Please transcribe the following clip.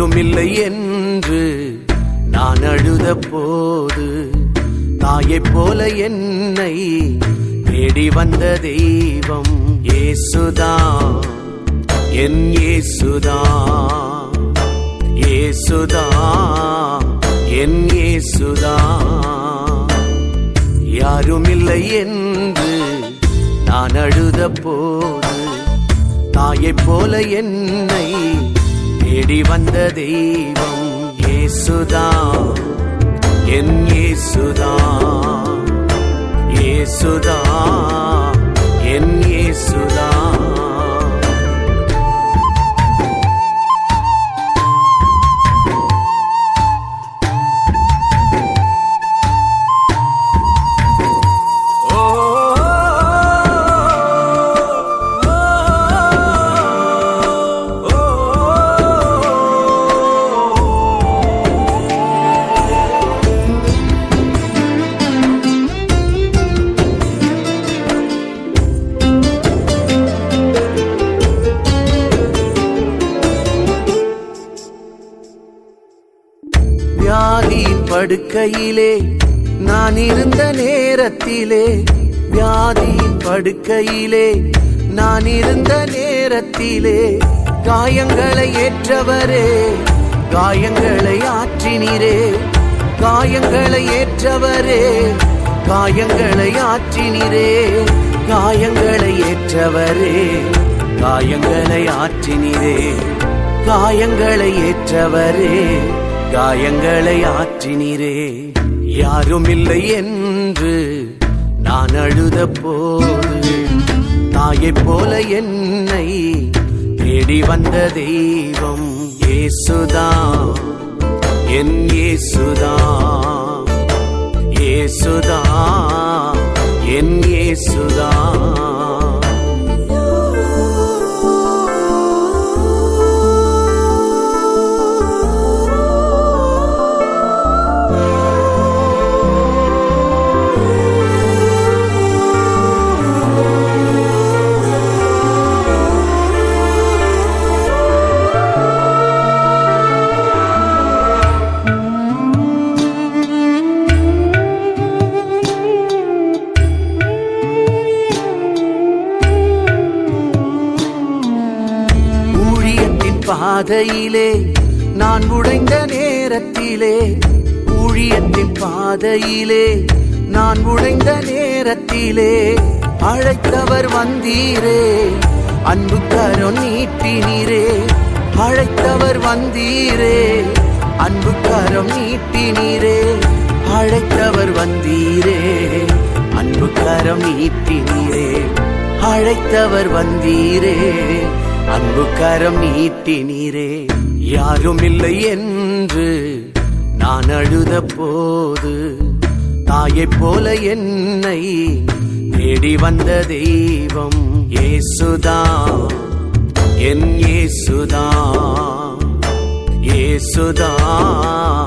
யாருமில்லை என்று நான் அழுத போது தாயைப் போல என்னை தேடி வந்த தெய்வம் இயேசுதான், என் இயேசுதான், இயேசுதான், என் இயேசுதான். யாருமில்லை என்று நான் அழுத போது தாயைப் போல என்னை தேடி வந்த தெய்வம் இயேசுதான், என் இயேசுதான், இயேசுதான், என் இயேசுதான். வியாதியின் படுக்கையிலே நான் இருந்த நேரத்திலே, வியாதியின் படுக்கையிலே நான் இருந்த நேரத்திலே, காயங்களை ஏற்றவரே, காயங்களை ஆற்றினீரே, காயங்களை ஏற்றவரே, காயங்களை ஆற்றினீரே, காயங்களை ஏற்றவரே, காயங்களை ஆற்றினீரே, காயங்களை ஏற்றவரே, காயங்களை ஆற்றினீரே. யாருமில்லை என்று நான் அழுத போது தாயைப் போல என்னை தேடி வந்த தெய்வம் இயேசுதான், என் இயேசுதான், இயேசுதான், என் இயேசுதான். பாதையிலே நான் உடைந்த நேரத்திலே, ஊழியத்தின் பாதையிலே நான் உடைந்த நேரத்திலே, அழைத்தவர் வந்தீரே, அன்பு கரம் நீட்டினீரே, அழைத்தவர் வந்தீரே, அன்பு கரம் நீட்டினீரே, அழைத்தவர் வந்தீரே, அன்பு கரம் நீட்டினீரே, அழைத்தவர் வந்தீரே, அன்பு கரம் நீட்டினீரே. யாருமில்லை என்று நான் அழுத போது தாயைப் போல என்னை தேடி வந்த தெய்வம் இயேசுதான், என் இயேசுதான், இயேசுதான்,